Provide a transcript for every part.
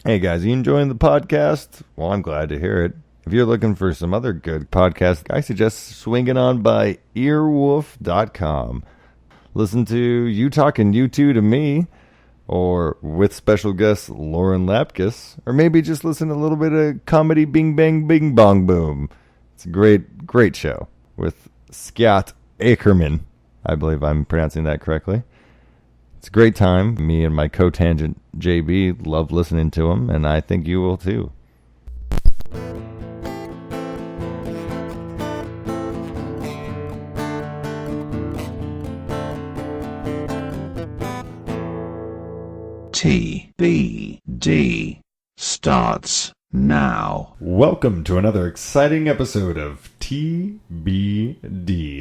Hey guys, you enjoying the podcast? Well, I'm glad to hear it. If you're looking for some other good podcasts, I suggest swinging on by earwolf.com. Listen to You Talking U2 to Me, or with special guest Lauren Lapkus, or maybe just listen to a little bit of comedy Bing Bang Bing Bong Boom. It's a great show with Scott Ackerman. I believe I'm pronouncing that correctly. It's a great time. Me and my co-tangent JB love listening to him, and I think you will too. TBD starts now. Welcome to another exciting episode of TBD.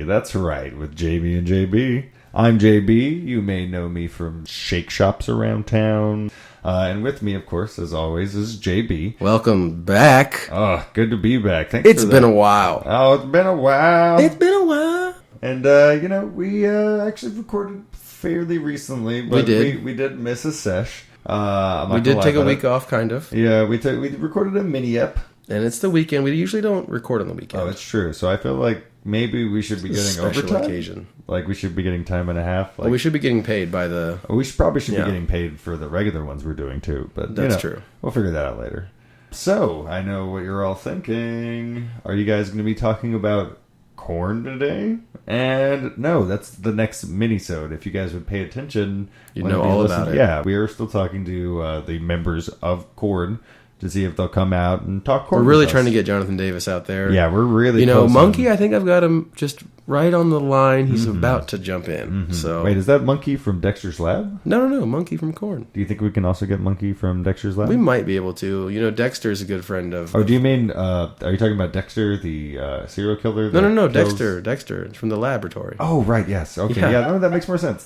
That's right, with JB and JB. I'm JB. You may know me from shake shops around town. And with me, of course, as always, is JB. Welcome back. Oh, good to be back. Thanks It's been a while. Oh, it's been a while. It's been a while. And, we actually recorded fairly recently. But we did. We did miss a sesh. We did take a week off, kind of. Yeah, we recorded a mini-ep. And it's the weekend. We usually don't record on the weekend. Oh, it's true. So I feel like maybe we should be getting overtime. Occasion. Like we should be getting time and a half. Like, well, we should be getting paid by the... We probably should be getting paid for the regular ones we're doing too. But that's true. We'll figure that out later. So, I know what you're all thinking. Are you guys going to be talking about corn today? And no, that's the next mini-sode. If you guys would pay attention... You know all about it. Yeah, we are still talking to the members of Corn to see if they'll come out and talk corn. We're really with trying us. to get Jonathan Davis out there. Yeah, we're really close. Monkey, on. I think I've got him just right on the line. He's about to jump in. Mm-hmm. So wait, is that Monkey from Dexter's Lab? No, Monkey from Corn. Do you think we can also get Monkey from Dexter's Lab? We might be able to. You know, Dexter's a good friend of... Oh, do you mean, are you talking about Dexter, the serial killer? No, Dexter. It's from the laboratory. Oh, right, yes. Okay, yeah, no, that makes more sense.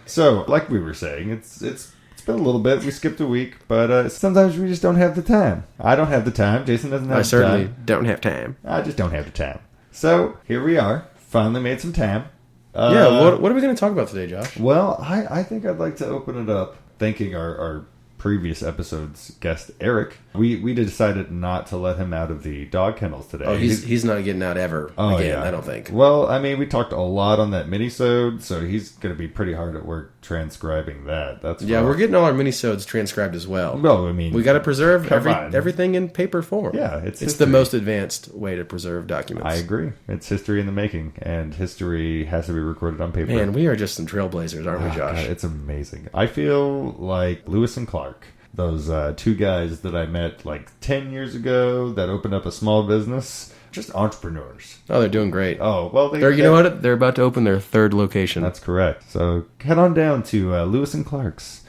So, like we were saying, it's been a little bit. We skipped a week, but sometimes we just don't have the time. I don't have the time. Jason doesn't have the time. I certainly don't have time. I just don't have the time. So, here we are. Finally made some time. What are we going to talk about today, Josh? Well, I think I'd like to open it up thanking our previous episode's guest, Eric. We decided not to let him out of the dog kennels today. Oh, he's not getting out ever again, I don't think. Well, I mean, we talked a lot on that mini-sode, so he's going to be pretty hard at work transcribing that. We're getting all our mini-sodes transcribed as well. Well, I mean... We got to preserve everything in paper form. Yeah, it's the most advanced way to preserve documents. I agree. It's history in the making, and history has to be recorded on paper. Man, we are just some trailblazers, aren't we, Josh? God, it's amazing. I feel like Lewis and Clark. Those two guys that I met like 10 years ago that opened up a small business. Just entrepreneurs. Oh, they're doing great. Oh, well, you know what? They're about to open their third location. That's correct. So head on down to Lewis and Clark's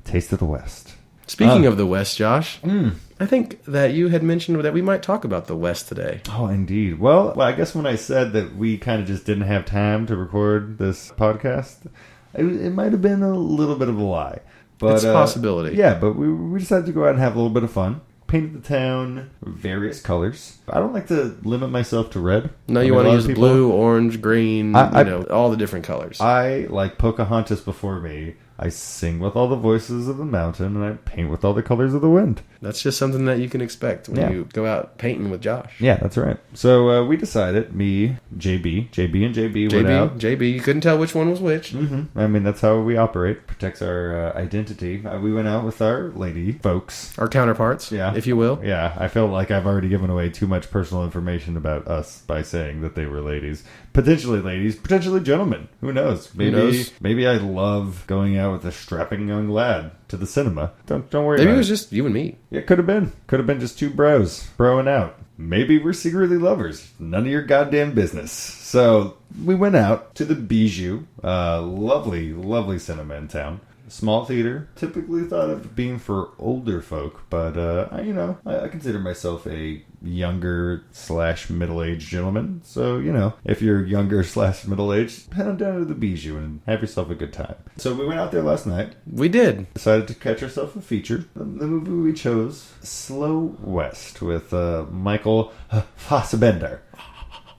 Taste of the West. Speaking of the West, Josh, I think that you had mentioned that we might talk about the West today. Oh, indeed. Well, I guess when I said that we kind of just didn't have time to record this podcast, it might have been a little bit of a lie. But, it's a possibility. Yeah, but we decided to go out and have a little bit of fun. Painted the town various colors. I don't like to limit myself to red. No, you want to use blue, orange, green, all the different colors. I, like Pocahontas before me, I sing with all the voices of the mountain, and I paint with all the colors of the wind. That's just something that you can expect when you go out painting with Josh. Yeah, that's right. So we decided, me, JB and JB went out. JB, you couldn't tell which one was which. Mm-hmm. I mean, that's how we operate. Protects our identity. We went out with our lady folks. Our counterparts, if you will. Yeah, I feel like I've already given away too much personal information about us by saying that they were ladies. Potentially ladies, potentially gentlemen. Who knows? Maybe I love going out with a strapping young lad to the cinema. Don't worry about it. Maybe it was just you and me. Yeah, could have been. Could have been just two bros broing out. Maybe we're secretly lovers. None of your goddamn business. So we went out to the Bijou. Lovely, lovely cinema in town. Small theater, typically thought of being for older folk, but I consider myself a younger/middle-aged gentleman. So, if you're younger/middle-aged, head on down to the Bijou and have yourself a good time. So we went out there last night. We did. Decided to catch ourselves a feature. The movie we chose, Slow West, with Michael Fassbender.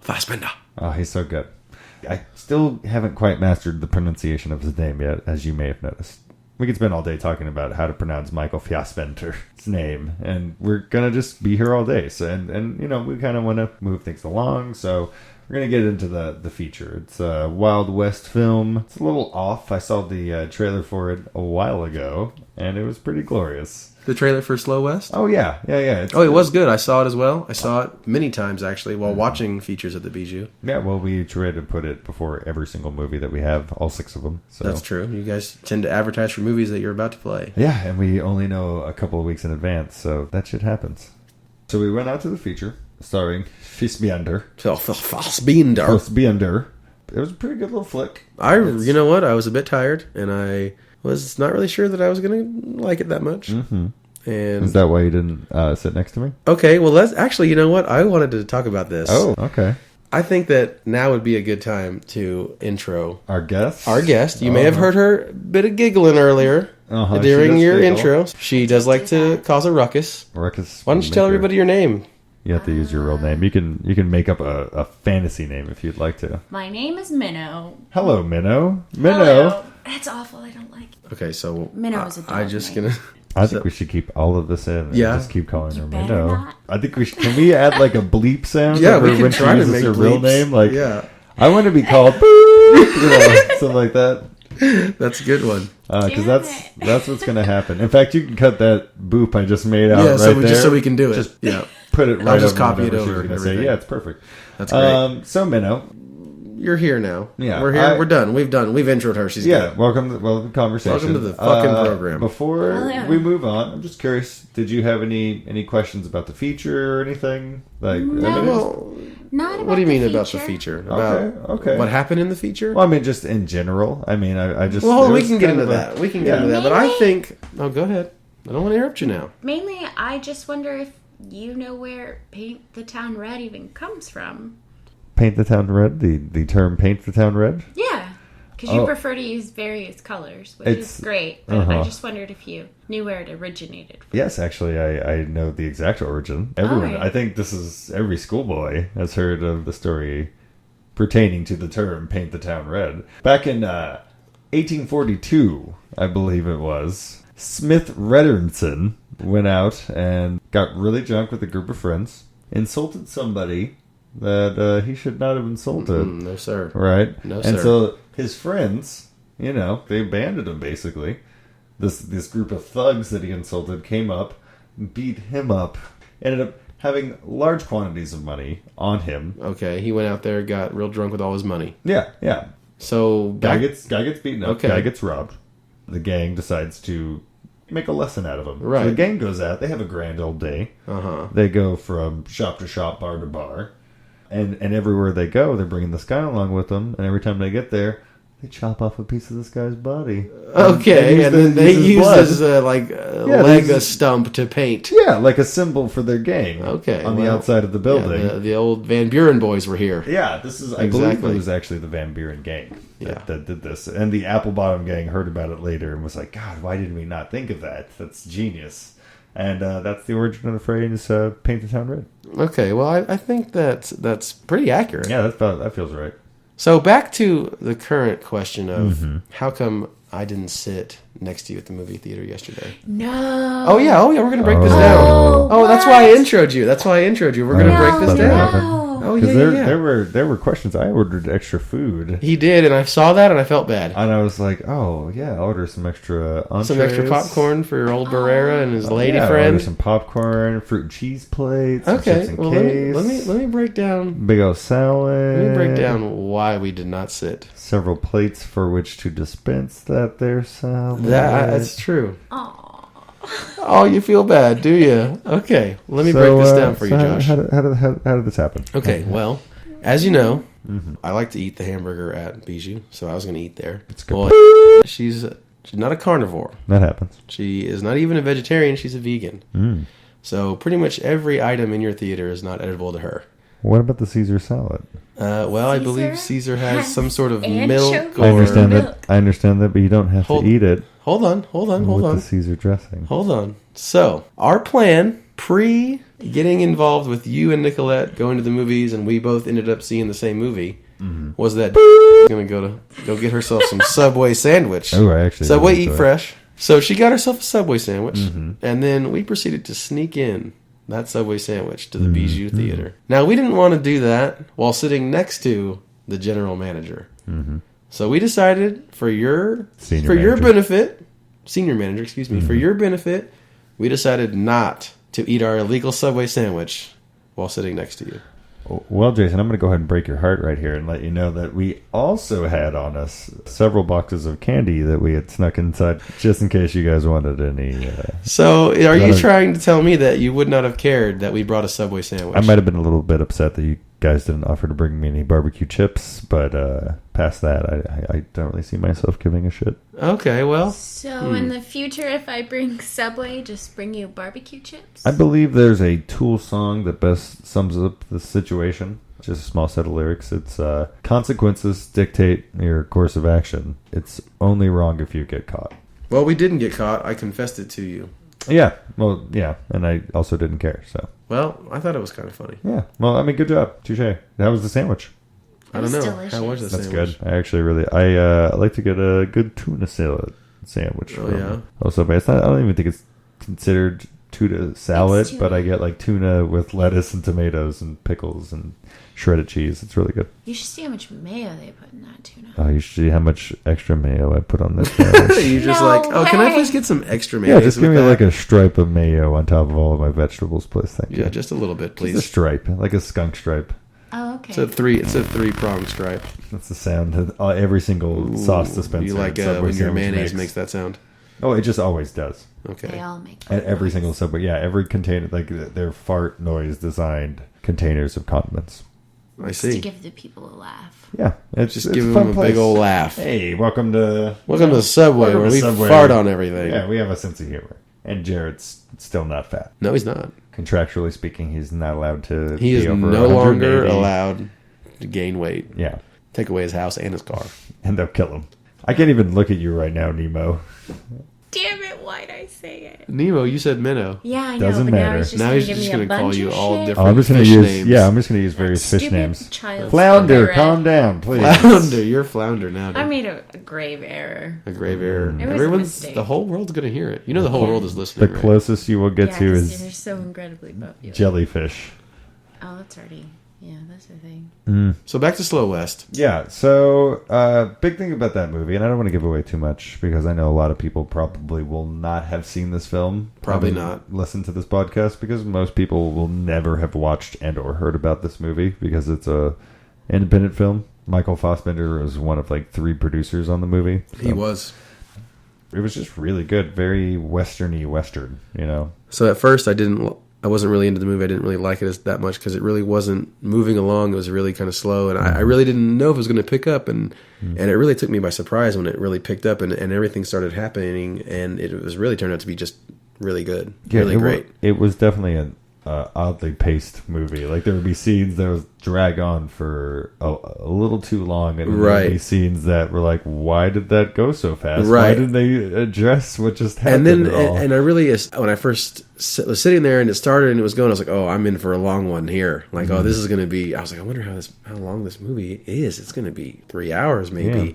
Fassbender. Oh, he's so good. I still haven't quite mastered the pronunciation of his name yet, as you may have noticed. We could spend all day talking about how to pronounce Michael Fassbender's name, and we're gonna just be here all day. So, and you know, we kind of want to move things along, so we're gonna get into the feature. It's a Wild West film. It's a little off. I saw the trailer for it a while ago, and it was pretty glorious. The trailer for Slow West? Oh yeah. It was good. I saw it as well. I saw it many times, actually, while watching features at the Bijou. Yeah, well, we try to put it before every single movie that we have, all 6 of them. So. That's true. You guys tend to advertise for movies that you're about to play. Yeah, and we only know a couple of weeks in advance, so that shit happens. So we went out to the feature, starring Fassbender. Fassbender. It was a pretty good little flick. You know what? I was a bit tired, and I was not really sure that I was going to like it that much. Mm-hmm. And is that why you didn't sit next to me? Okay, well, that's actually, you know what? I wanted to talk about this. Oh, okay. I think that now would be a good time to intro our guest. You may have heard her bit of giggling earlier during your intro. She does like to cause a ruckus. Why don't you tell everybody your name? You have to use your real name. You can make up a fantasy name if you'd like to. My name is Minnow. Hello, Minnow. Hello. That's awful. I don't like it. Okay, so Minnow is a dog name. I think we should keep all of this in and just keep calling her Minnow. Not. I think we should. Can we add like a bleep sound? Yeah, we can when try she to uses make her bleeps. real name. Like, yeah. I want to be called boop, something like that. That's a good one. Because that's what's going to happen. In fact, you can cut that boop I just made out right there. Just so we can do it. Just yeah. Put it right. I'll just over copy it whatever over. she's gonna say. Yeah, it's perfect. That's great. So Minnow, you're here now. Yeah, we're here. We're done. We've introed her. She's good. Welcome to conversation. Welcome to the fucking program. Before we move on, I'm just curious. Did you have any questions about the feature or anything? Like, no. Not about what do you mean the about the feature? About what happened in the feature? Well, I mean, just in general. I mean, I just. Well, we can get into that. We can get into that. But I think. Oh, go ahead. I don't want to interrupt you now. Mainly, I just wonder if you know where Paint the Town Red even comes from. Paint the Town Red? The term Paint the Town Red? Yeah. Because you prefer to use various colors, which is great. But I just wondered if you knew where it originated from. Yes, actually, I know the exact origin. Everyone, right. I think every schoolboy has heard of the story pertaining to the term Paint the Town Red. Back in 1842, I believe it was, Smith Redernson went out and got really drunk with a group of friends, insulted somebody that he should not have insulted. No, sir. Right? No, and sir. so his friends, they abandoned him, basically. This group of thugs that he insulted came up, beat him up, ended up having large quantities of money on him. Okay, he went out there, got real drunk with all his money. Yeah. So guy gets beaten up. Okay. Guy gets robbed. The gang decides to make a lesson out of him. Right. So the gang goes out. They have a grand old day. They go from shop to shop, bar to bar, and everywhere they go, they're bringing this guy along with them. And every time they get there, they chop off a piece of this guy's body. Okay, and then they use his leg a stump to paint. Yeah, like a symbol for their gang. Okay, on the outside of the building. Yeah, the old Van Buren boys were here. Yeah, this is. I believe it was actually the Van Buren gang that did this, and the Apple Bottom gang heard about it later and was like, "God, why did we not think of that? That's genius." And that's the origin of the phrase "Paint the Town Red." Okay, well, I think that's pretty accurate. Yeah, that feels right. So back to the current question of how come I didn't sit next to you at the movie theater yesterday? No. Oh yeah, we're gonna break this down. Oh, that's why I introed you. We're gonna break this down. No. Oh yeah. There were questions. I ordered extra food. He did, and I saw that, and I felt bad. And I was like, oh yeah, I'll order some extra entrees. Some extra popcorn for your old Barrera and his lady I'll friend. order some popcorn, fruit and cheese plates. Okay, some well case, let me break down. Big old salad. Let me break down why we did not sit. Several plates for which to dispense that there salad. That's true. Aw. Oh, you feel bad, do you? Okay, let me break this down for you, Josh. How did this happen? Okay, well, as you know, I like to eat the hamburger at Bijou, so I was going to eat there. It's good. Well, she's not a carnivore. That happens. She is not even a vegetarian. She's a vegan. So pretty much every item in your theater is not edible to her. What about the Caesar salad? Well, I believe Caesar has some sort of milk. Or I understand that, but you don't have to eat it. Hold on. With the Caesar dressing. Hold on. So, our plan, pre-getting involved with you and Nicolette going to the movies, and we both ended up seeing the same movie, was that going to go get herself some Subway sandwich. Oh, I actually Subway did Eat enjoy Fresh. So she got herself a Subway sandwich, and then we proceeded to sneak in that Subway sandwich to the Bijou Theater. Now, we didn't want to do that while sitting next to the general manager. So we decided for your benefit, senior manager, excuse me, for your benefit, we decided not to eat our illegal Subway sandwich while sitting next to you. Well, Jason, I'm going to go ahead and break your heart right here and let you know that we also had on us several boxes of candy that we had snuck inside just in case you guys wanted any. So, are you trying to tell me that you would not have cared that we brought a Subway sandwich? I might have been a little bit upset that you guys didn't offer to bring me any barbecue chips, but past that, I don't really see myself giving a shit. Okay, well. So, in the future, if I bring Subway, just bring you barbecue chips? I believe there's a Tool song that best sums up the situation. Just a small set of lyrics. It's consequences dictate your course of action. It's only wrong if you get caught. Well, we didn't get caught. I confessed it to you. Yeah, well, yeah, and I also didn't care, so. Well, I thought it was kind of funny. Yeah, well, I mean, good job. Touche. That was the sandwich. I don't know. Delicious. How was the That's sandwich? good. I actually really, I like to get a good tuna salad sandwich. Oh, yeah? Also, but it's not, I don't even think it's considered tuna salad, but I get like tuna with lettuce and tomatoes and pickles and shredded cheese. It's really good. You should see how much mayo they put in that tuna. Oh, you should see how much extra mayo I put on this sandwich. You're just No like, can I way. please get some extra mayo? Yeah, just give me like a stripe of mayo on top of all of my vegetables, please. Thank you. Yeah, just a little bit, please. Just a stripe, like a skunk stripe. Oh, okay. It's a three-pronged stripe. That's the sound that every single sauce dispenser. You like Subway when your sandwich mayonnaise makes that sound? Oh, it just always does. Okay. They all make At every noise. single Subway, yeah, every container, like their fart noise designed containers of condiments. I Just to see. give the people a laugh. Yeah, it's Just it's give a them fun a place. big old laugh. Hey, welcome to Subway, welcome where to we Subway. fart on everything. Yeah, we have a sense of humor, and Jared's still not fat. No, he's not. Contractually speaking, he's not allowed to. He be is over no longer 180. allowed to gain weight. Yeah, Take away his house and his car. and they'll kill him. I can't even look at you right now, Nemo. Damn it, why'd I say it? Nemo, you said minnow. Yeah, I know, Doesn't but matter. now he's just Now going he's to give just me a gonna call bunch you of all shit. different I'm just gonna fish use. names. Yeah, I'm just gonna use various fish Stupid names. child Flounder, Red. calm down, please. Flounder, you're Flounder now. I Dude. made a grave error. A grave error. It was a Everyone's mistake. the whole world's gonna hear it. You know the whole world is The listening. right? closest you will get Yeah, to 'cause is they're so incredibly popular. jellyfish. Oh, that's already... Yeah, that's a thing. So back to Slow West. Yeah, so big thing about that movie, and I don't want to give away too much because I know a lot of people probably will not have seen this film. Probably not. Listen to this podcast because most people will never have watched and or heard about this movie because it's a independent film. Michael Fassbender was one of like 3 producers on the movie. He was. It was just really good, very westerny western, you know. So at first I wasn't really into the movie. I didn't really like it that much because it really wasn't moving along. It was really kind of slow, and I really didn't know if it was going to pick up. And it really took me by surprise when it really picked up and everything started happening. And it was really turned out to be just really good, really great. It was definitely an oddly paced movie. Like there would be scenes that would drag on for a little too long, and there would be scenes that were like, "Why did that go so fast? Right. Why didn't they address what just happened?" And then, at all? and I really, when I first was sitting there and it started and it was going, I was like, "Oh, I'm in for a long one here." Like, "Oh, this is going to be." I was like, "I wonder how long this movie is. It's going to be 3 hours, maybe." Yeah.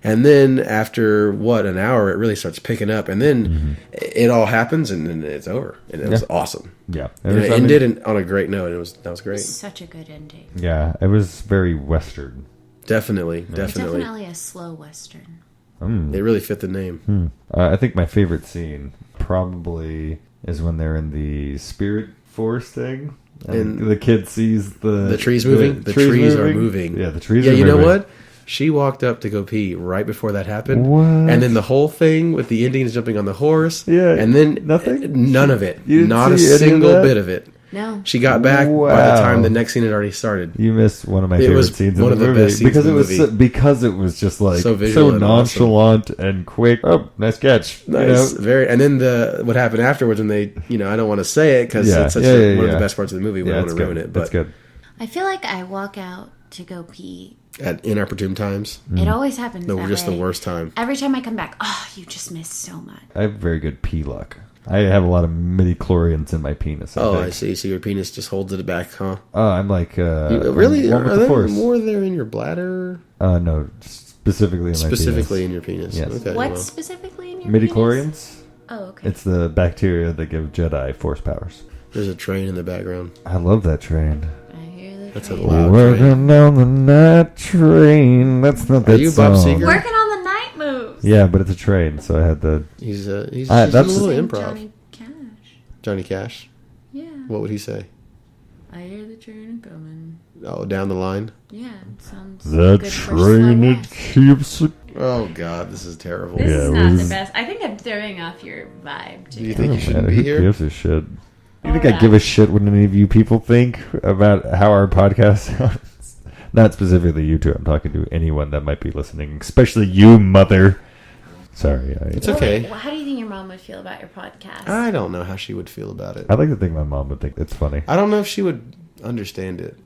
And then after an hour, it really starts picking up, and then it all happens, and then it's over, and it was awesome. Yeah, And it ended on a great note. And that was great. Such a good ending. Yeah, it was very western. Definitely. Definitely a slow western. It really fit the name. I think my favorite scene probably is when they're in the spirit forest thing, and the kid sees the trees moving. The trees are moving. Yeah, the trees are moving. Yeah, you know what? She walked up to go pee right before that happened. What? And then the whole thing with the Indians jumping on the horse. Yeah. And then Nothing? none of it. You didn't Not a see any of single that? bit of it. No. She got back by the Wow. time the next scene had already started. You missed one of my It favorite was scenes one in of the the movie best scenes because in it the was movie. because it was just like So so, visual and nonchalant and quick. Oh, nice catch! Nice, You know? very. And then what happened afterwards when they, I don't want to say it because Yeah. it's such Yeah, one of yeah. the best parts of the movie. We Yeah, don't it's want to ruin good. it, but That's good. I feel like I walk out to go pee. at inopportune times, It always happens that just way. the worst time. Every time I come back, oh, you just missed so much. I have very good pee luck. I have a lot of midi-chlorians in my penis. Oh, think. I see. So your penis just holds it back, huh? I'm like Really? I'm one with Are the there force. more there in your bladder? No, specifically in my Specifically penis. in your penis. Yes. Okay. What well. specifically in your Midichlorians. Oh, okay. It's the bacteria that give Jedi force powers. There's a train in the background. I love that train. I hear the That's a train. loud Working train. on the night train. That's not that Are you Bob song. Seger? Working on the night moves. Yeah, but it's a train, so I had the. He's doing that's- a little Sing improv. Johnny Cash. Johnny Cash. Yeah. What would he say? I hear the train coming. Oh, down the line. Yeah, sounds The good for train Slow it West. keeps. Oh God, this is terrible. This Yeah, is it not was- the best. I think I'm throwing off your vibe. Do you Jacob. think you shouldn't be Who here? gives a shit? You think Hold I give on. a shit what any of you people think about how our podcast sounds? Not specifically you two. I'm talking to anyone that might be listening, especially you, mother. Sorry. It's okay. How do you think your mom would feel about your podcast? I don't know how she would feel about it. I like to think my mom would think it's funny. I don't know if she would understand it.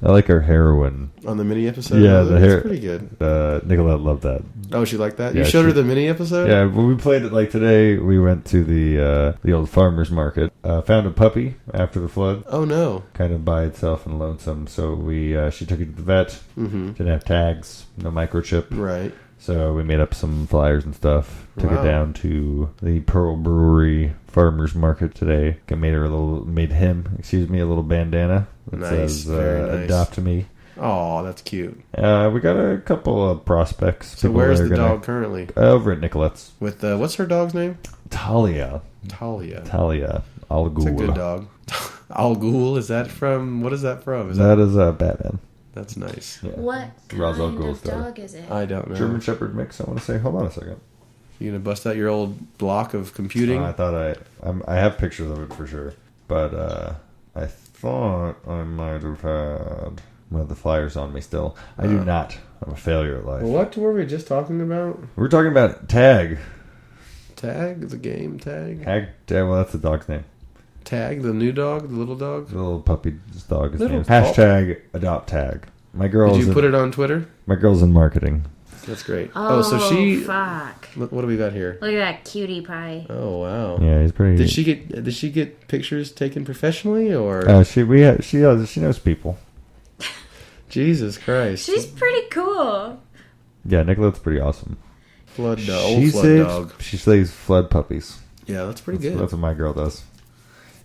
I like her heroin. On the mini episode? Yeah, Oh, the that's hair. pretty good. Nicolette loved that. Oh, she liked that? Yeah, You showed her she- the mini episode? Yeah, when we played it like today, we went to the old farmer's market. Found a puppy after the flood, Oh, no. kind of by itself and lonesome. So she took it to the vet. Mm-hmm. Didn't have tags, no microchip. Right. So we made up some flyers and stuff. Took Wow. it down to the Pearl Brewery Farmers Market today. Made him a little bandana that Nice, says very nice. "Adopt me." Oh, that's cute. We got a couple of prospects. So People where's that are the gonna- dog currently? Over at Nicolette's. With, what's her dog's name? Talia. Talia. Al It's a Ghul. good dog. Al Ghul, is that from, what is that from? That is Batman. That's nice. Yeah. What Ra's al kind Ghul's of dog. dog is it? I don't know. German Shepherd mix. I want to say. Hold on a second. You gonna bust out your old block of computing? I thought I have pictures of it for sure, but I thought I might have had one of the flyers on me still. I do not. I'm a failure at life. What were we just talking about? We're talking about Tag. Tag? The game Tag? Tag. Well, that's the dog's name. Tag? The new dog? The little dog? The little puppy dog is Little named. pup. Hashtag adopt Tag. My girl's Did you put it on Twitter? My girl's in marketing. That's great. Oh, so she... fuck. What do we got here? Look at that cutie pie. Oh, wow. Yeah, he's pretty. Did she get pictures taken professionally or? She knows people. Jesus Christ. She's pretty cool. Yeah, Nicolette's pretty awesome. Old She flood saves. dog. She saves flood puppies. Yeah, that's pretty That's, good. that's what my girl does.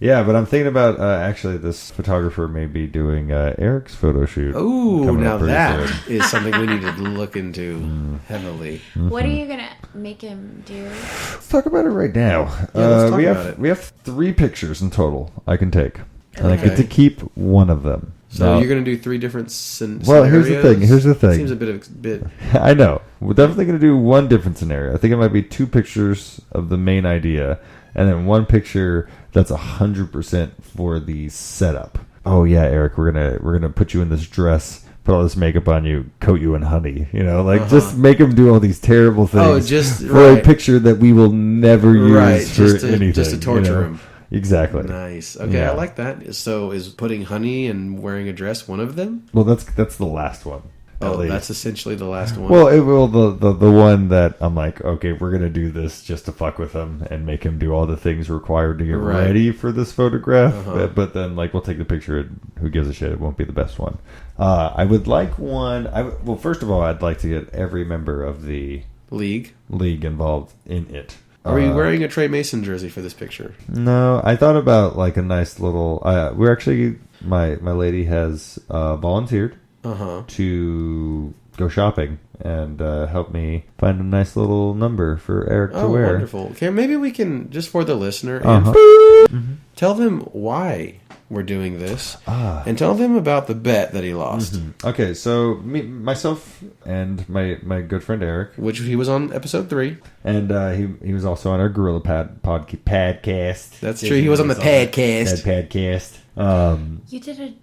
Yeah, but I'm thinking about actually this photographer may be doing Eric's photo shoot. Ooh, coming now up pretty that soon. is something we need to look into heavily. What are you gonna make him do? Let's talk about it right now. Yeah, let's talk we about have it. we have 3 pictures in total I can take, and I get Okay. to keep one of them. So Now- you're going to do 3 different Well, here's the thing, here's the thing. Seems a bit. I know. We're definitely going to do one different scenario. I think it might be 2 pictures of the main idea, and then 1 picture that's 100% for the setup. Oh yeah, Eric, we're gonna put you in this dress, put all this makeup on you, coat you in honey. Just make him do all these terrible things. Oh, just for a right. picture that we will never use Right, for just to- anything. just to torture him. Exactly. Nice. Okay, Yeah. I like that. So is putting honey and wearing a dress one of them? Well, that's the last one. at Oh, least. that's essentially the last one. Well, the one that I'm like, okay, we're gonna do this just to fuck with him and make him do all the things required to get Right. ready for this photograph. Uh-huh. But then, we'll take the picture. And who gives a shit? It won't be the best one. I would like one. Well, first of all, I'd like to get every member of the League. league involved in it. Are you wearing a Trey Mason jersey for this picture? No, I thought about a nice little. We're actually my lady has volunteered Uh-huh. to go shopping and help me find a nice little number for Eric to Oh, wear. wonderful. Okay, maybe we can, just for the listener, Uh-huh. tell them why we're doing this, Ah. and tell them about the bet that he lost, Okay, so myself and my good friend Eric, which he was on episode 3. and he was also on our Gorilla podcast. That's true. He was on the podcast. Podcast. You did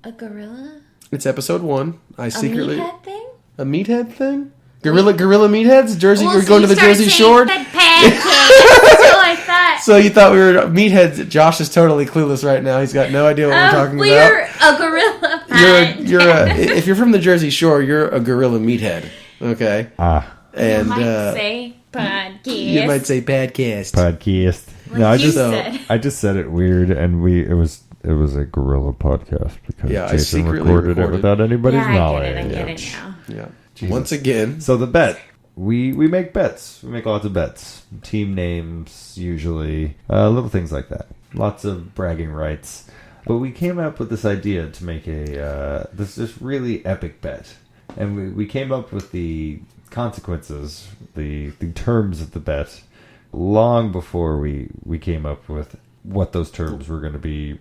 a gorilla? It's episode 1. I A secretly meathead thing? a meathead thing. Gorilla meatheads. Jersey. Well, We're so going to you the started Jersey saying Shore. Fed pancakes. So like that. So you thought we were meatheads? Josh is totally clueless right now. He's got no idea what we're talking we're about. a gorilla. If you're from the Jersey Shore, you're a gorilla meathead. Okay. And You might say podcast. you might say podcast. Podcast. Like No, you said. I just said it weird, and it was a Gorilla podcast because Yeah, I Jason secretly recorded it recorded. without anybody's Yeah, I knowledge. get it now. Yeah. Once again, So the bet we make bets. We make lots of bets. Team names, usually. Little things like that. Lots of bragging rights. But we came up with this idea to make this really epic bet. And we came up with the consequences, the terms of the bet, long before we came up with what those terms were going to be,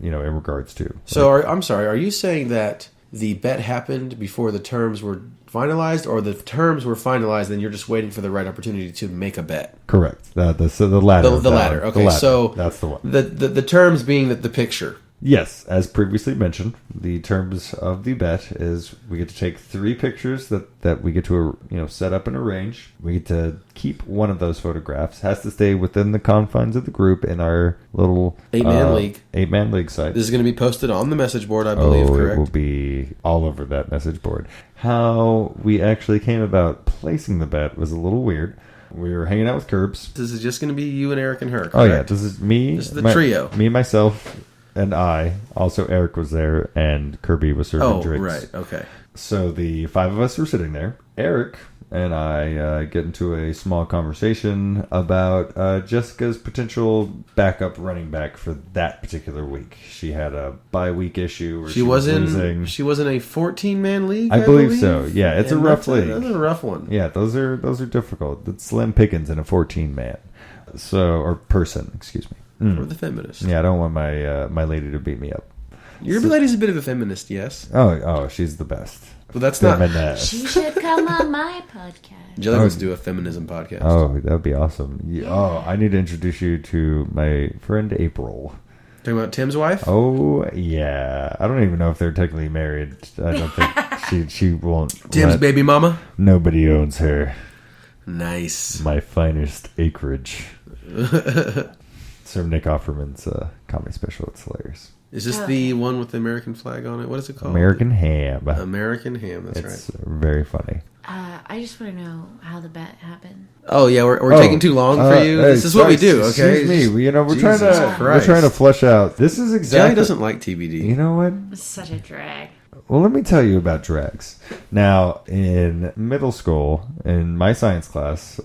in regards to. So, I'm sorry, are you saying that the bet happened before the terms were finalized, or the terms were finalized and you're just waiting for the right opportunity to make a bet? Correct. The latter. The latter. Okay, the latter. So that's the one. The terms being that the picture. Yes, as previously mentioned, the terms of the bet is we get to take 3 pictures that we get to set up and arrange. We get to keep one of those photographs. Has to stay within the confines of the group in our little 8-man league. 8-man league site. This is going to be posted on the message board, I believe. Correct. It will be all over that message board. How we actually came about placing the bet was a little weird. We were hanging out with Curbs. This is just going to be you and Eric and her. Correct? Oh yeah, this is me. This is the trio. Me, myself. And also Eric was there, and Kirby was serving drinks. Oh, right, okay. So the 5 of us were sitting there. Eric and I get into a small conversation about Jessica's potential backup running back for that particular week. She had a bye-week issue where she was losing. She was in a 14-man league, I believe so. Yeah, it's a rough league. That's a rough one. Yeah, those are difficult. It's slim pickings in a 14-man. Or person, excuse me. Or the feminist. Yeah, I don't want my lady to beat me up. Your lady's a bit of a feminist, yes. Oh, she's the best. Well, that's not. She should come on my podcast. Jelly wants to do a feminism podcast. Oh, that would be awesome. Yeah. Oh, I need to introduce you to my friend April. Talking about Tim's wife? Oh, yeah. I don't even know if they're technically married. I don't think she won't. Tim's baby mama? Nobody owns her. Nice. My finest acreage. Sir Nick Offerman's comedy special. It's hilarious. Is this the one with the American flag on it? What is it called? American Ham. American Ham, that's right. It's very funny. I just want to know how the bet happened. Oh, yeah, we're taking too long for you? This is what we do, okay? Excuse me. We're trying to flesh out. This is exactly... Jelly doesn't like TBD. You know what? It's such a drag. Well, let me tell you about drags. Now, in middle school, in my science class,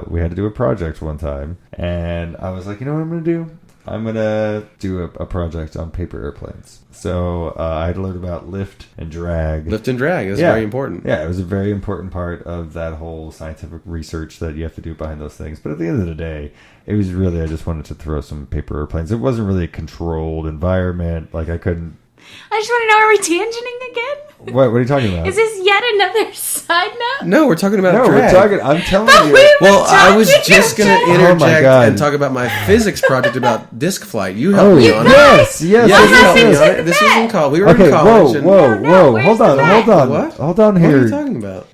we had to do a project one time. And I was like, you know what I'm going to do? I'm going to do a project on paper airplanes. So I had to learn about lift and drag. Lift and drag is very important. Yeah, it was a very important part of that whole scientific research that you have to do behind those things. But at the end of the day, it was really, I just wanted to throw some paper airplanes. It wasn't really a controlled environment. Like I couldn't... I just want to know, are we tangenting again? What are you talking about? Is this yet another side note? No, we're talking about drag. I'm telling you. Well, I was just going to interject and talk about my physics project about disc flight. You helped me on it. Yes. You helped me on it. This was in college. We were in college. Whoa. Hold on. What? Hold on here. What are you talking about?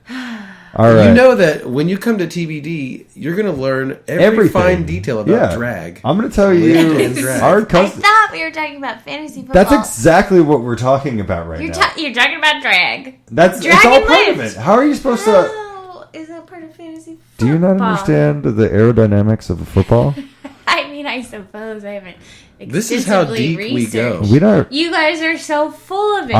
All right. You know that when you come to TBD, you're going to learn every fine detail about drag. I'm going to tell you. I thought we were talking about fantasy football. That's exactly what we're talking about right now. You're talking about drag. It's all part of it. How are you supposed to... Oh, is that part of fantasy football? Do you not understand the aerodynamics of a football? I mean, I suppose I haven't. This is how deep we go. You guys are so full of it.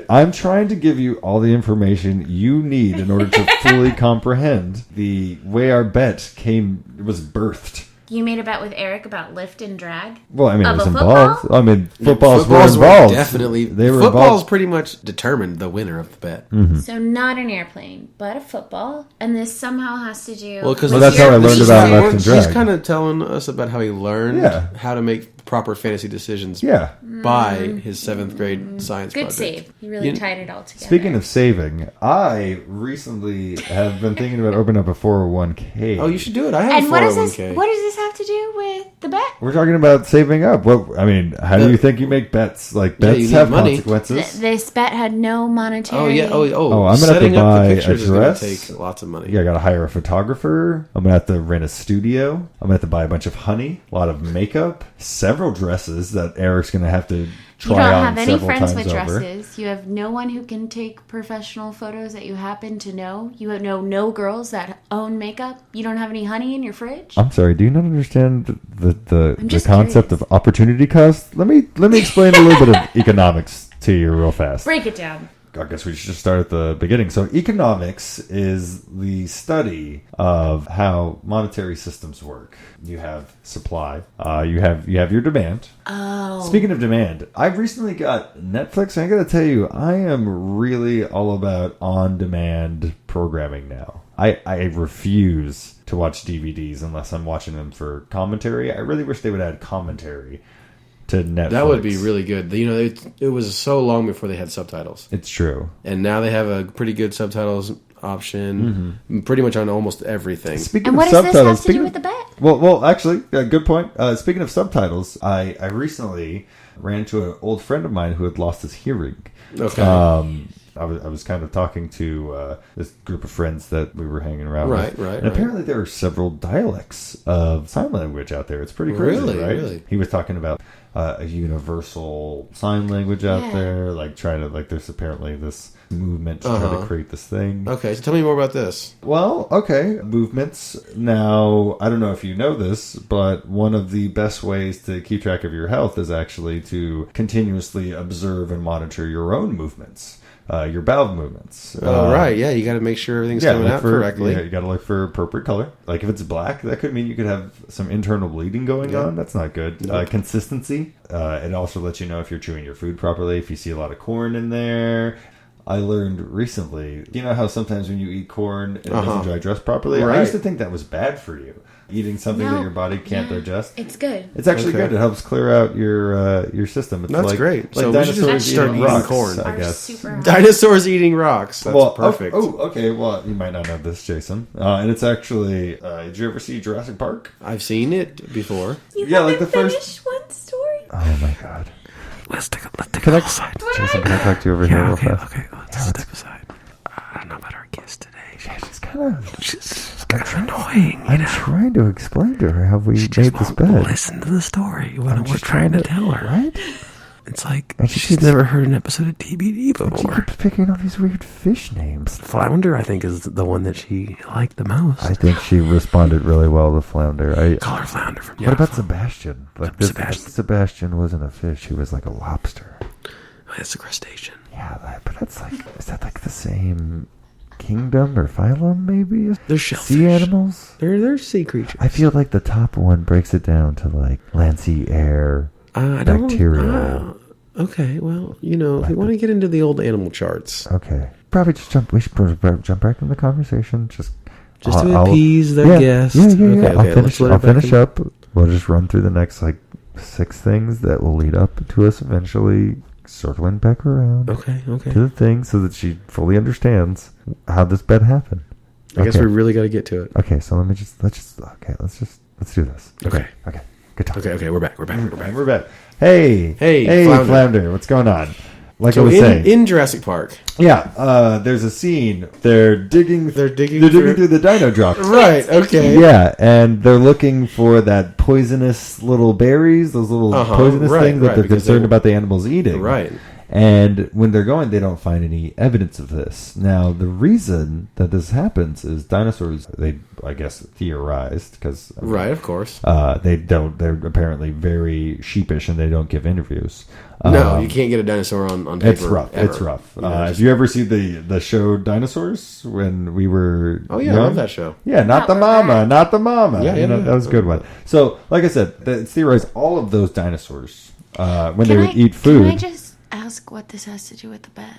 I'm trying to give you all the information you need in order to fully comprehend the way our bet was birthed. You made a bet with Eric about lift and drag? Well, I mean, it was involved. Football? I mean, footballs were involved. Definitely. They were football's involved. Pretty much determined the winner of the bet. Mm-hmm. So not an airplane, but a football. And this somehow has to do... Well, because that's how I learned about lift and drag. He's kind of telling us about how he learned how to make proper fantasy decisions by his 7th grade science project. Good save. He really tied it all together. Speaking of saving, I recently have been thinking about opening up a 401k. Oh, you should do it. I have a 401k. What does this have to do with the bet? We're talking about saving up. Well, I mean, how do you think you make bets? Like, bets have money. Consequences. This bet had no monetary... Oh, yeah. Oh, I'm going to have to buy a dress. Is going to take lots of money. Yeah, I got to hire a photographer. I'm going to have to rent a studio. I'm going to have to buy a bunch of honey, a lot of makeup, several dresses that Eric's going to have to try on several times over. You don't have any friends with dresses. You have no one who can take professional photos that you happen to know. You know no girls that own makeup. You don't have any honey in your fridge. I'm sorry. Do you not understand the concept curious. of opportunity cost? Let me explain a little bit of economics to you real fast. Break it down. I guess we should just start at the beginning. So economics is the study of how monetary systems work. You have supply. You have your demand. Oh. Speaking of demand, I've recently got Netflix, and I got to tell you, I am really all about on-demand programming now. I refuse to watch DVDs unless I'm watching them for commentary. I really wish they would add commentary to Netflix. That would be really good. You know, it was so long before they had subtitles. It's true. And now they have a pretty good subtitles option, pretty much on almost everything. Speaking And of what does subtitles, this have to do with the bet? Well, actually, good point. Speaking of subtitles, I recently ran into an old friend of mine who had lost his hearing. Okay. I was kind of talking to this group of friends that we were hanging around with. Right. And apparently there are several dialects of sign language out there. It's pretty crazy, right? Really? He was talking about a universal sign language out there, like there's apparently this movement to try to create this thing. Okay, so tell me more about this. Well, okay, movements. Now, I don't know if you know this, but one of the best ways to keep track of your health is actually to continuously observe and monitor your own movements. Your bowel movements. Right, yeah, you got to make sure everything's coming out correctly. Yeah, you got to look for appropriate color. Like if it's black, that could mean you could have some internal bleeding going on. That's not good. Consistency. It also lets you know if you're chewing your food properly, if you see a lot of corn in there. I learned recently, you know how sometimes when you eat corn, it doesn't digest properly? Right. I used to think that was bad for you. Eating something that your body can't digest. It's good. It's actually good. It helps clear out your system. It's That's great. Like So we should just start eating rocks, corn. I guess. Dinosaurs eating rocks. That's perfect. Okay. Well, you might not know this, Jason. And it's actually. Did you ever see Jurassic Park? I've seen it before. You Yeah, like haven't the first- finished one story. Oh my god. Let's take a aside. Jason, can I talk to you over here real fast? Okay, let's step aside. I don't know about our guest today. She's kind of. She's kind of annoying. I'm trying to explain to her how we She made just this won't bed. listen to the story. What we're trying to tell her. Right? It's like And she she's keeps- never heard an episode of TBD She before. keeps picking up these weird fish names. Flounder, I think, is the one that she liked the most. I think she responded really well to Flounder. Call her Flounder from What about Jaffa. Sebastian? Like Sebastian. wasn't a fish. He was like a lobster. Oh, that's a crustacean. Yeah, but that's like, is that like the same kingdom or phylum maybe? They're shellfish. Sea animals? They're sea creatures. I feel like the top one breaks it down to like land, sea, air, bacterial. Okay, well, you know, if you want to get into the old animal charts. Okay. Probably just we should jump back in the conversation. Just to appease their guest. Yeah. Okay, I'll finish up. We'll just run through the next like 6 things that will lead up to us eventually circling back around Okay. to the thing so that she fully understands how this bed happened. I guess we really got to get to it. Okay, so let's do this. Okay. Good talk. Okay, we're back. We're back. Hey, Flounder. Flounder, what's going on? Like I So was saying, in Jurassic Park. yeah, there's a scene. They're digging through the dino drops. Right, okay. Yeah, and they're looking for that poisonous little berries, those little poisonous things that they're concerned about the animals eating. Right. And when they're going, they don't find any evidence of this. Now, the reason that this happens is dinosaurs, they, I guess, theorized, because... Right, of course. They're apparently very sheepish and they don't give interviews. No, you can't get a dinosaur on paper. It's rough. Ever. It's rough. You know, have you ever seen the show Dinosaurs when we were Oh, yeah, young? I love that show. Yeah, not the mama. Yeah, that was a good one. So, like I said, it's theorized all of those dinosaurs, when they would eat food... Can I just ask what this has to do with the bet?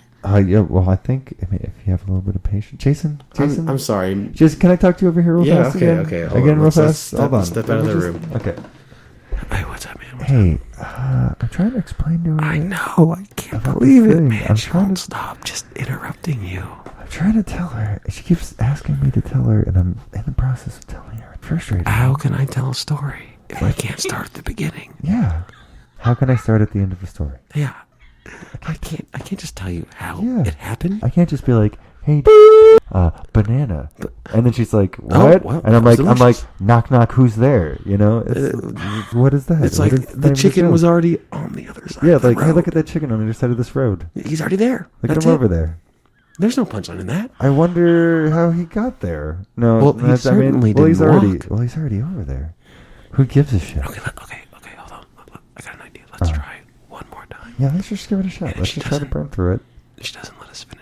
Yeah, well, I think if you have a little bit of patience. Jason? I'm sorry. Just, can I talk to you over here real fast again? Okay. Again, real fast? Hold on. Step out of the room. Okay. Hey, what's up, man? Hey, I'm trying to explain to her. I know. I can't about believe this it, thing. man. I'm She trying won't to- stop just interrupting you. I'm trying to tell her. She keeps asking me to tell her, and I'm in the process of telling her. I'm frustrated. How can I tell a story if I can't start at the beginning? Yeah. How can I start at the end of a story? Yeah. I can't just tell you how Yeah. it happened. I can't just be like, hey, banana. And then she's like, Oh, what? well, And I'm like, delicious. knock, knock, who's there? You know? What is that? It's What like is the name of chicken show? was already on the other side. Yeah, of the like, hey, road. look at that chicken on the other side of this road. He's already there. Look That's at him it. over there. There's no punchline in that. I wonder how he got there. No, Well, he certainly he's didn't already walk. well, he's already over there. Who gives a shit? Okay, hold on. I got an idea. Let's try it one more time. Yeah, let's just give it a shot. Yeah, Let's she just try to doesn't- burn through it. She doesn't let us finish.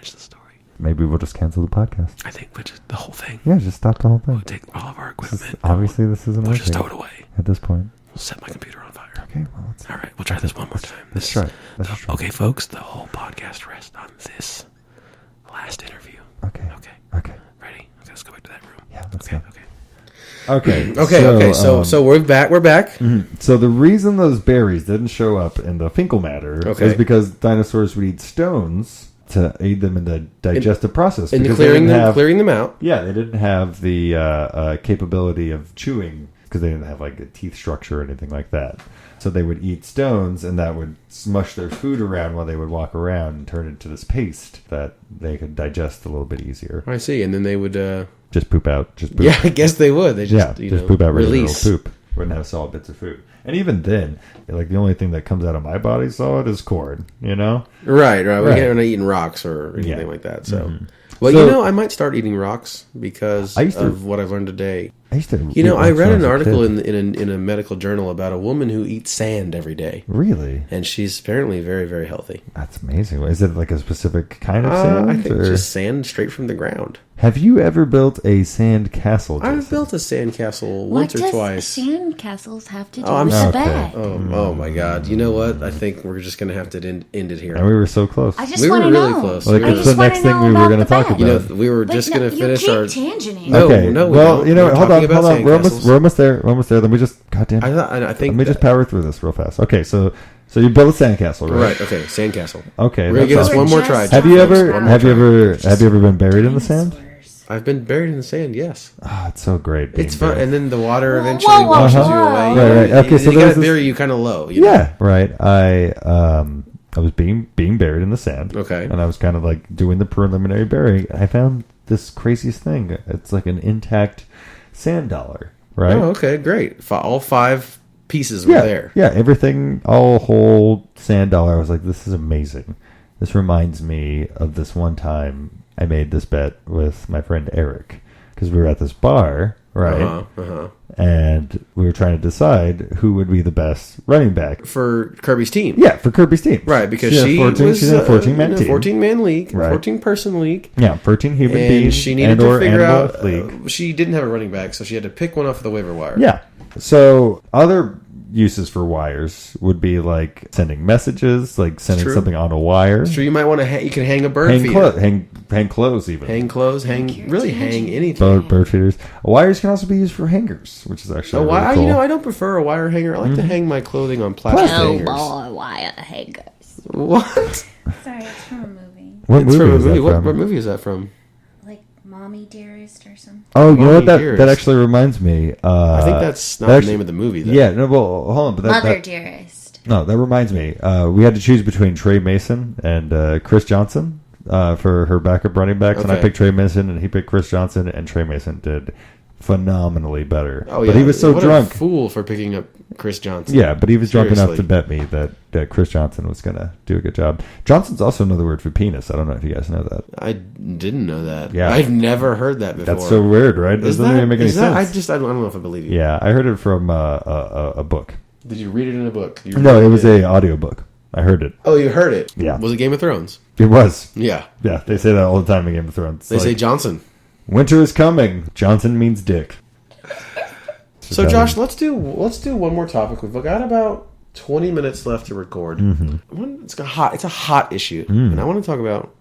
maybe we'll just cancel the podcast. I think we just the whole thing. Yeah, just stop the whole thing. We'll take all of our equipment. Obviously, this isn't We'll just working throw it away. at this point. We'll set my computer on fire. Okay, well, let's All right, we'll try this one more time. let's try it. Let's just try it. Okay, folks, the whole podcast rests on this last interview. Okay. Okay. Ready? Okay, let's go back to that room. Yeah, let's Okay. go. Okay. So we're back. We're back. So the reason those berries didn't show up in the Finkel matter Okay. is because dinosaurs would eat stones to aid them in the digestive process. And because they clearing didn't them, have- clearing them out. Yeah, they didn't have the capability of chewing because they didn't have like a teeth structure or anything like that. So they would eat stones, and that would smush their food around while they would walk around and turn it into this paste that they could digest a little bit easier. I see. And then they would. Just poop out. Just poop. Yeah, I guess they would. They just poop out regular release. poop. Wouldn't have solid bits of food. And even then, like the only thing that comes out of my body solid is corn. You know. Right. Right. We're not eating rocks or anything Yeah. like that. So, So- you know, I might start eating rocks because I used to- of what I've learned today. I used to. You know, I read an article in. in a medical journal about a woman who eats sand every day, Really? and she's apparently very, very healthy. That's amazing. Is it like a specific kind of sand? I think or- just sand straight from the ground. Have you ever built a sand castle? I've Jason? built a sand castle What once or does twice. sand castles have to do Oh, I'm with so- the Okay. bed? Oh my God! You know what? I think we're just gonna have to end it here. And we were so close. I just We were want to really know. close. Like, I it's just the wanna next thing know we were about going to the talk bed. You know, about. we were But just no, gonna finish you our. keep tangenting. No, Okay. no, we well, don't. you know, We're hold talking on, about hold on. We're sandcastles. almost there. We're almost there. Let me just. Goddamn. I think. Let me just power through this real fast. Okay, so you built a sandcastle, right? Right. Okay. Sandcastle. Okay. We're gonna that's give us awesome. one more Just try. Have you One ever more have you try. ever have you ever been buried in the sand? Dinosaurs. I've been buried in the sand. Yes. Oh, it's so great. being It's fun, buried. and then the water Whoa, eventually whoa, washes whoa. you away. Right, right. Okay, so you there's gotta this- bury you kind of low. You know? Yeah, right. I was being buried in the sand. Okay. And I was kind of like doing the preliminary burying. I found this craziest thing. It's like an intact sand dollar, right? Oh, okay, great. All 5 pieces were yeah, there. yeah, everything, all whole sand dollar. I was like, this is amazing. This reminds me of this one time I made this bet with my friend Eric because we were at this bar, right? And we were trying to decide who would be the best running back. For Kirby's team. Yeah, for Kirby's team. Right, because She's she was she's in a 14-man team. 14-man league, Right. 14-person league. Yeah, 13 human And beings she needed and to or figure animal out. league. She didn't have a running back, so she had to pick one off the waiver wire. Yeah. So other uses for wires would be like sending messages, like sending True. something on a wire. So you might want to. You can hang a bird Hang, feeder. hang clothes even. Hang clothes. Hang anything. Bird feeders. Wires can also be used for hangers, which is actually really cool. You know, I don't prefer a wire hanger. I like to hang my clothing on plastic Plastic. hangers. wire hangers. What? Sorry, it's from a movie. What It's movie from a is that movie. What from? movie is that from? Like Mommy Dearest or something. Oh, you know what? Mommy That Dearest. actually reminds me. I think that's not that the name of the movie. Though. Yeah, no, well, hold on. But Mother that, Dearest. no, that reminds me. We had to choose between Trey Mason and Chris Johnson for her backup running backs, and I Okay. picked Trey Mason, and he picked Chris Johnson, and Trey Mason did phenomenally better. Oh yeah. But he was so what drunk. A fool for picking up Chris Johnson. Yeah, but he was drunk enough to Seriously. bet me that Chris Johnson was going to do a good job. Johnson's also another word for penis. I don't know if you guys know that. I didn't know that. Yeah. I've never heard that before. That's so weird, right? It doesn't even make any sense. I don't know if I believe you. Yeah, I heard it from a book. Did you read it in a book? You No, really it was did. a audiobook. I heard it. Oh, you heard it? Yeah. Was it Game of Thrones? It was. Yeah. Yeah, they say that all the time in Game of Thrones. They say Johnson. winter is coming. Johnson means dick. So Josh, let's do one more topic. We've got about 20 minutes left to record. Mm-hmm. It's a hot issue, and I want to talk about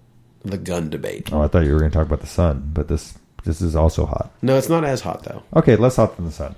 the gun debate. Oh, I thought you were going to talk about the sun, but this is also hot. No, it's not as hot though. Okay, less hot than the sun.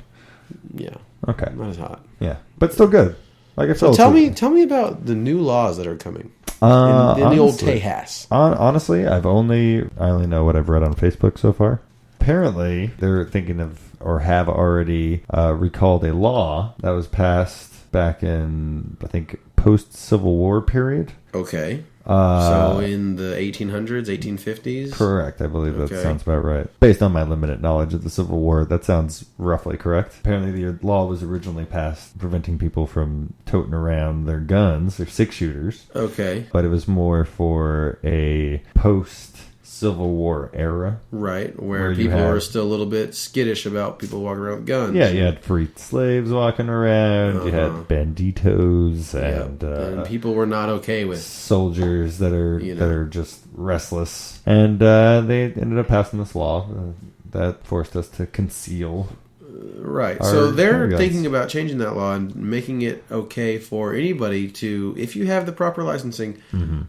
Yeah, Okay, not as hot. yeah, but still good. Like I So tell me about the new laws that are coming in the old honestly- Tejas. Honestly, I only know what I've read on Facebook so far. Apparently, they're thinking of or have already recalled a law that was passed back in, I think, post-Civil War period. Okay. So in the 1800s, 1850s? Correct. I believe that Okay. sounds about right. Based on my limited knowledge of the Civil War, that sounds roughly correct. Apparently, the law was originally passed preventing people from toting around their guns, their six-shooters. Okay. But it was more for a post Civil War era. Right, Where where you people have- are still a little bit skittish about people walking around with guns. Yeah, you had freed slaves walking around. You Uh-huh. had banditos Yep. and people were not okay with. soldiers that are You know. that are just restless. And they ended up passing this law that forced us to conceal. Right. Our So they're guns. thinking about changing that law and making it okay for anybody to, if you have the proper licensing,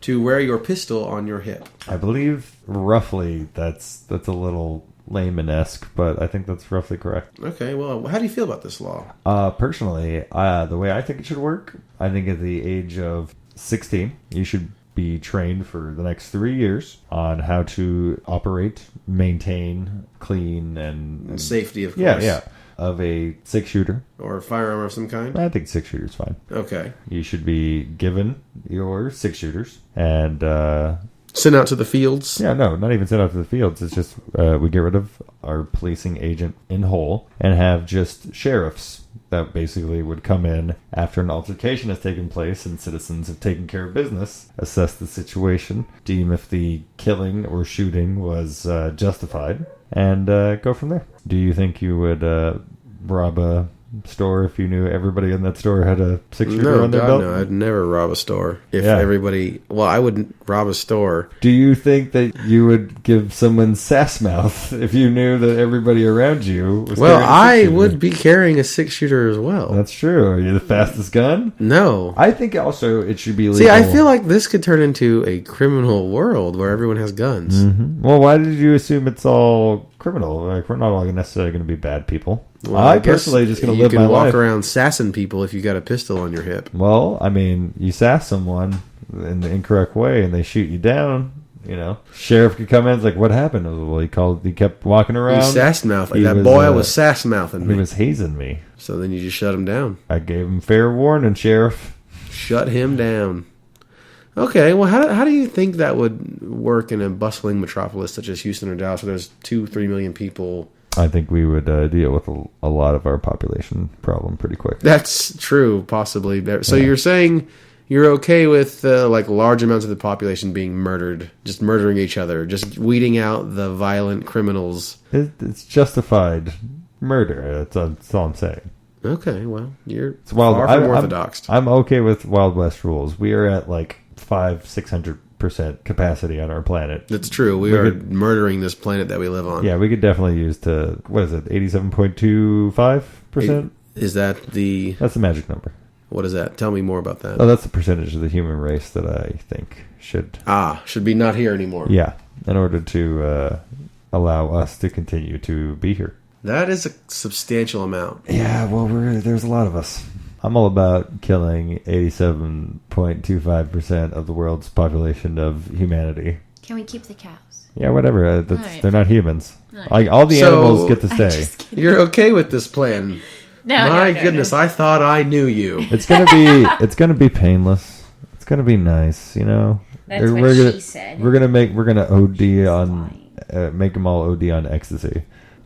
to wear your pistol on your hip. I believe roughly that's a little layman-esque, but I think that's roughly correct. Okay, well, how do you feel about this law? Personally, the way I think it should work, I think at the age of 16, you should be trained for the next 3 years on how to operate, maintain, clean, and Safety, of course. yeah, of a 6-shooter. Or a firearm of some kind? I think 6-shooter's fine. Okay. You should be given your 6-shooters and Sent out to the fields? yeah, no, not even sent out to the fields. It's just we get rid of our policing agent in whole and have just sheriffs that basically would come in after an altercation has taken place and citizens have taken care of business, assess the situation, deem if the killing or shooting was justified, and go from there. Do you think you would rob a store if you knew everybody in that store had a 6-shooter No, on their God, belt? no. I'd never rob a store. If Yeah. everybody... Well, I wouldn't rob a store. Do you think that you would give someone sass mouth if you knew that everybody around you was Well, carrying a I 6-shooter? would be carrying a 6-shooter as well. That's true. Are you the fastest gun? No. I think also it should be legal. See, I feel like this could turn into a criminal world where everyone has guns. Mhm. Well, why did you assume it's all criminal? Like, we're not all necessarily going to be bad people. Well, I guess personally just going to you live can my walk life. around sassing people if you got a pistol on your hip. Well, I mean, you sass someone in the incorrect way and they shoot you down. You know, sheriff could come in. It's like, what happened? Well, he kept walking around. You sass mouth. He That was, boy was sass mouthing He me. was hazing me. So then you just shut him down. I gave him fair warning, sheriff. Shut him down. Okay, well, how do you think that would work in a bustling metropolis such as Houston or Dallas, where there's 2-3 million people? I think we would deal with a lot of our population problem pretty quick. That's true, possibly. So Yeah. you're saying you're okay with like large amounts of the population being murdered, just murdering each other, just weeding out the violent criminals. It's justified murder. That's all I'm saying. Okay, well, you're It's wild. far from orthodox. I'm okay with Wild West rules. We are at like 500-600% capacity on our planet. That's true. We are murdering this planet that we live on. Yeah, we could definitely use to, what is it, 87.25%? Is that the... That's the magic number. What is that? Tell me more about that. Oh, that's the percentage of the human race that I think should... Should be not here anymore. Yeah, in order to allow us to continue to be here. That is a substantial amount. Yeah, well, there's a lot of us. I'm all about killing 87.25% of the world's population of humanity. Can we keep the cows? Yeah, whatever. All right. They're not humans. All All the So- animals get to I'm stay. just kidding. You're okay with this plan? No, My no, goodness, no. I thought I knew you. It's gonna be painless. It's gonna be nice, you know. That's We're what gonna, she said. We're gonna OD on make them all OD on ecstasy.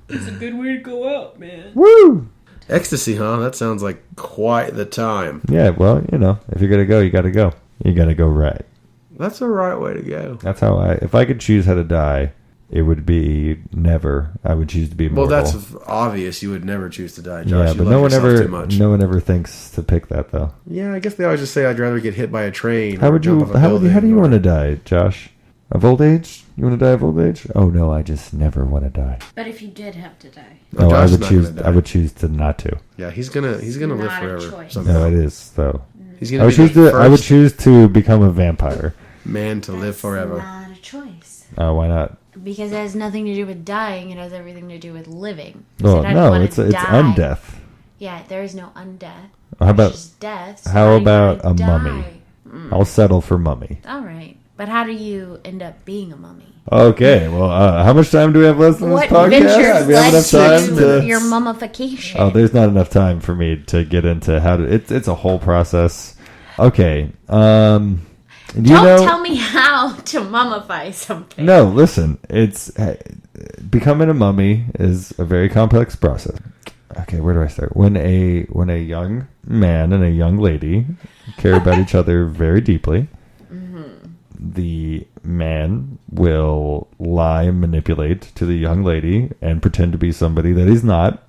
It's a good way to go out, man. Woo! Ecstasy, huh? That sounds like quite the time. Yeah, well, you know, if you're gonna go, you gotta go. You gotta go right. That's a right way to go. That's how if I could choose how to die, it would be never. I would choose to be Well, immortal. that's obvious. You would never choose to die, Josh. yeah, You but love no one yourself ever, too much. no one ever thinks to pick that though. Yeah, I guess they always just say I'd rather get hit by a train. How or would jump you? off a How building do you or- want to die, Josh? Of old age? You want to die of old age? Oh no, I just never want to die. But if you did have to die, No, No, I Josh's would not choose. gonna die. I would choose to not to. Yeah, he's gonna live not a forever. choice. somehow. No, it is though. He's I gonna would be choose the to. I would first choose to become a vampire. man to live that's forever. not a choice. Oh, why not? Because it has nothing to do with dying. It has everything to do with living. You Well, said, I don't no, wanna it's die. undeath. Yeah, there is no undeath. How There's about just death. So how do you about wanna a mummy? die? I'll settle for mummy. All right, but how do you end up being a mummy? Okay, well, how much time do we have left on What this podcast? ventures We have led enough time to to. your mummification? Oh, there's not enough time for me to get into how to. It's a whole process. Okay. Do you Don't know? tell me how to mummify something. No, listen. It's becoming a mummy is a very complex process. Okay, where do I start? When a young man and a young lady care about each other very deeply, the man will lie and manipulate to the young lady and pretend to be somebody that he's not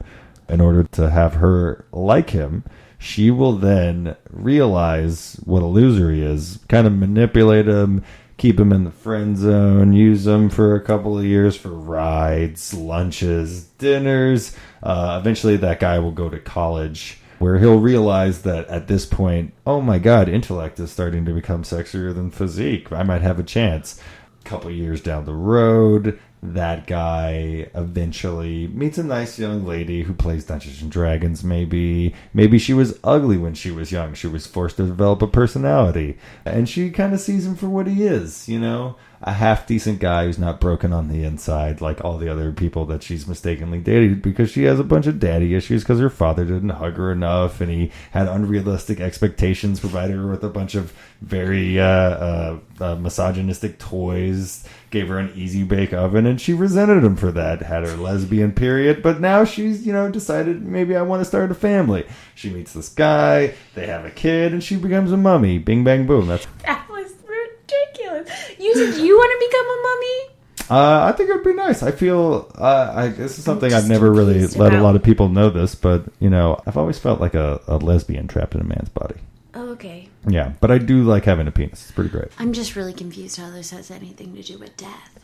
in order to have her like him. She will then realize what a loser he is, kind of manipulate him, keep him in the friend zone, use him for a couple of years for rides, lunches, dinners. Eventually that guy will go to college where he'll realize that at this point, oh my God, intellect is starting to become sexier than physique. I might have a chance. A couple of years down the road, that guy eventually meets a nice young lady who plays Dungeons and Dragons. Maybe she was ugly when she was young. She was forced to develop a personality. And she kind of sees him for what he is, you know? A half-decent guy who's not broken on the inside like all the other people that she's mistakenly dated, because she has a bunch of daddy issues because her father didn't hug her enough and he had unrealistic expectations, provided her with a bunch of very misogynistic toys, gave her an easy bake oven, and she resented him for that, had her lesbian period, but now she's, decided maybe I want to start a family. She meets this guy, they have a kid, and she becomes a mummy. Bing, bang, boom. That was ridiculous. You said you want to become a mummy? I think it would be nice. I feel this is something I've never really let a lot of people know this, but I've always felt like a lesbian trapped in a man's body. Oh, okay. Yeah, but I do like having a penis. It's pretty great. I'm just really confused how this has anything to do with death.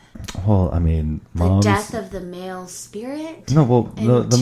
Well, I mean, the death of the male spirit. No, well, the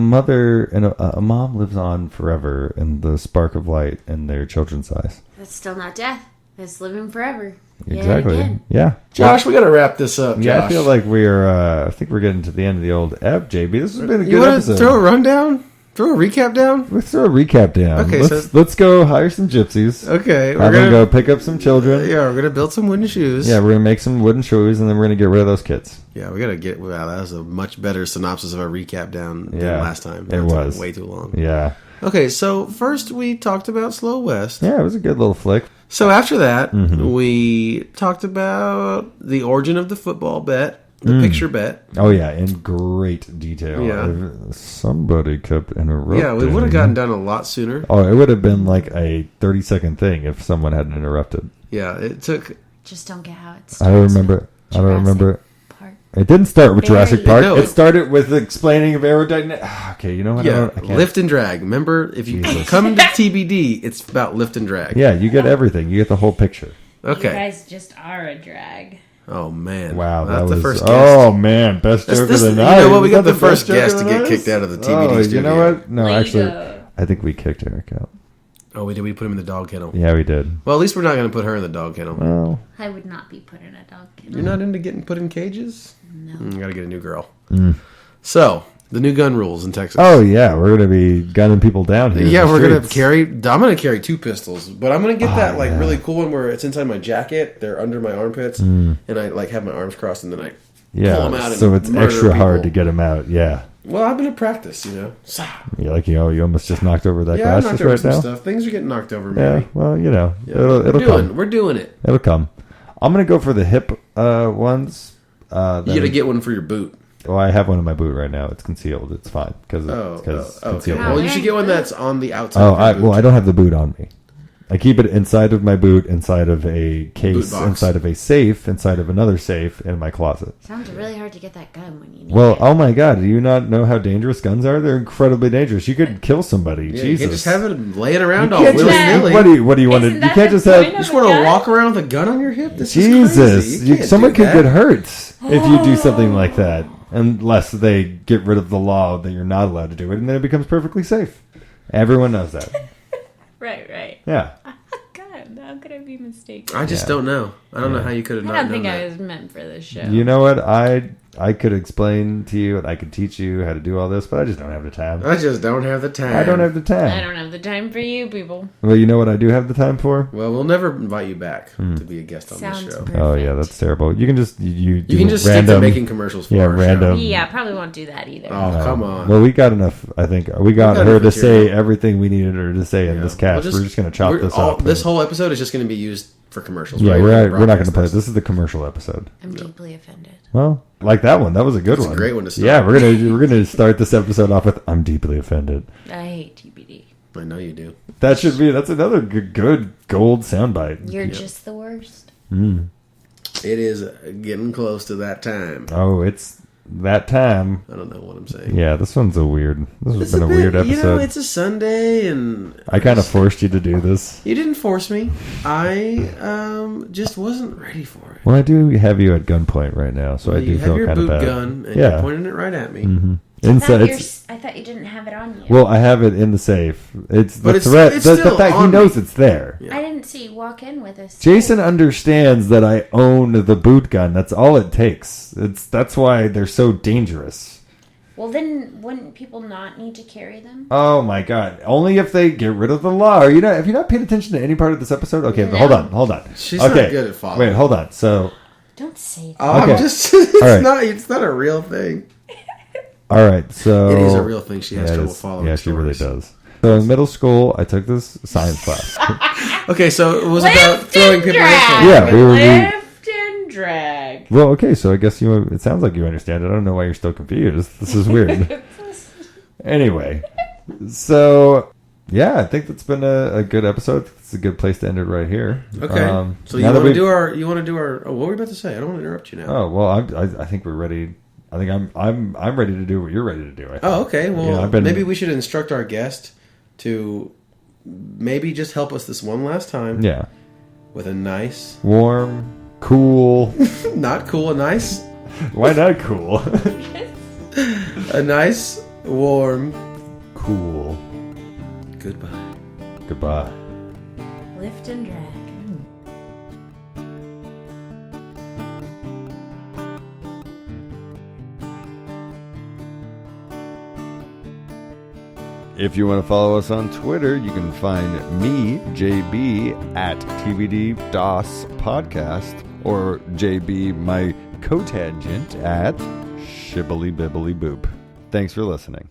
mother and a mom lives on forever in the spark of light in their children's eyes. That's still not death. That's living forever. Exactly. Yeah. Josh, we got to wrap this up. Yeah, Josh. I feel like I think we're getting to the end of the old ep, JB. This has been a good episode. Throw a rundown? Throw a recap down? Let's throw a recap down. Okay, let's go hire some gypsies. Okay. We're going to go pick up some children. Yeah, we're going to build some wooden shoes. Yeah, we're going to make some wooden shoes, and then we're going to get rid of those kids. Yeah, we got to get... Wow, that was a much better synopsis of our recap down than last time. It was. Way too long. Yeah. Okay, so first we talked about Slow West. Yeah, it was a good little flick. So after that, we talked about the origin of the football bet, the picture bet. Oh, yeah, in great detail. Yeah. Somebody kept interrupting. Yeah, we would have gotten done a lot sooner. Oh, it would have been like a 30-second thing if someone hadn't interrupted. Yeah, it took... Just don't get how it starts. I don't remember. Park. It didn't start with Jurassic Park. No, it started with explaining of aerodynamics. Okay, you know what? Yeah, lift and drag. Remember, if you come to TBD, it's about lift and drag. Yeah, you get everything. You get the whole picture. Okay. You guys just are a drag. Oh, man. Wow, that's that was the first guest. Oh, man. Best joke of the night. You know what? We got the Is that first best guest joke to of get the kicked night? out of the TBD studio. You know what? No, Lego. actually, I think we kicked Eric out. Oh, we did. We put him in the dog kennel. Yeah, we did. Well, at least we're not going to put her in the dog kennel. Well, I would not be put in a dog kennel. You're not into getting put in cages? No. Got to get a new girl. So, the new gun rules in Texas. oh, yeah, we're going to be gunning people down here. Yeah, in the we're going to streets. I'm going to carry 2 pistols, but I'm going to get that really cool one where it's inside my jacket, they're under my armpits, and I have my arms crossed, and then I pull them out. So and it's murder extra hard people. to get them out. Yeah. Well, I've been in practice, You almost just knocked over that Yeah, I glass knocked just over right some now. stuff. Things are getting knocked over, Yeah, maybe. well, Yeah. it'll come. We're doing it. It'll come. I'm going to go for the hip ones. You got to get one for your boot. Well, I have one in my boot right now. It's concealed. It's fine because Okay. concealed. Well, you should get one that's on the outside. Oh, of your boot. I don't have the boot on me. I keep it inside of my boot, inside of a case, Boot box. inside of a safe, inside of another safe in my closet. Sounds really hard to get that gun when you need Well, it. oh my God, do you not know how dangerous guns are? They're incredibly dangerous. You could kill somebody. Yeah, Jesus. you can't just have it laying around You all can't just- willy-nilly. What do you want to? Isn't You that can't the just have. point You of just want a to gun? walk around with a gun on your hip? This is Jesus, crazy. You can't someone do could that. get hurt if you do something like that, unless they get rid of the law that you're not allowed to do it, and then it becomes perfectly safe. Everyone knows that. Right. Yeah. God, how could I be mistaken? I just don't know. I don't know how you could have I not don't known think that. I was meant for this show. You know what? I could explain to you and I could teach you how to do all this, but I just don't have the time. I just don't have the time. I don't have the I time. don't have the time for you people. Well, you know what I do have the time for? Well, we'll never invite you back to be a guest on Sounds this show. perfect. Oh yeah, that's terrible. You can just you You can just stick to making commercials for our random. show. Yeah, probably won't do that either. Oh, come on. Well, we got enough. I think we got got her enough to say material. everything we needed her to say in Yeah. this cast. We'll We're just going to chop this up. This whole episode is just going to be used for commercials. Yeah, right? we're not going to Broadcast play it. This is the commercial episode. I'm deeply offended. Well, like that one. That was a good That's a one. great one to start. Yeah, we're gonna start this episode off with "I'm deeply offended." I hate TBD. I know you do. That's another good gold soundbite. You're just the worst. It is getting close to that time. Oh, it's that time. I don't know what I'm saying. Yeah, this one's a weird. This has It's been a weird episode. You know, it's a Sunday, and I kind of forced you to do this. you didn't force me. I just wasn't ready for it. Well, I do have you at gunpoint right now, so I do You have feel your kind of boot bad. gun, and Yeah. you're pointing it right at me. Inside, I thought you didn't have it on you. well, I have it in the safe. It's the But it's- threat. it's the still fact he on knows me. it's there. Yeah. I didn't see you walk in with us. Jason understands that I own the boot gun. That's all it takes. That's why they're so dangerous. Well, then wouldn't people not need to carry them? Oh my god! Only if they get rid of the law. Are you not? Have you not paid attention to any part of this episode? Okay, No. hold on. She's okay. not good at following. Wait, hold on. So, Don't say that. Oh, Okay. I'm just. It's All right. not. It's not a real thing. all right. So It is a real thing. She has it trouble is. following. Yeah, she really stories. does. So in middle school, I took this science class. Okay, so it was Lift about throwing and people. drag. Yeah, we were- Lift and drag. Well, okay, so I guess it sounds like you understand it. I don't know why you're still confused. This is weird. Anyway, so yeah, I think that's been a good episode. It's a good place to end it right here. Okay, so you now that want to we've- do our? You want to do our? Oh, what were we about to say? I don't want to interrupt you now. Oh well, I think we're ready. I think I'm ready to do what you're ready to do. I think. Oh, okay. Well, Yeah, I've been- maybe we should instruct our guest to maybe just help us this one last time Yeah, with a nice, warm, cool. not cool, a nice, Why not cool? a nice, warm Cool. goodbye. Goodbye. Lift and drag. If you want to follow us on Twitter, you can find me, JB, at TBD DOS Podcast, or JB, my cotangent, at Shibbly Bibbly Boop. Thanks for listening.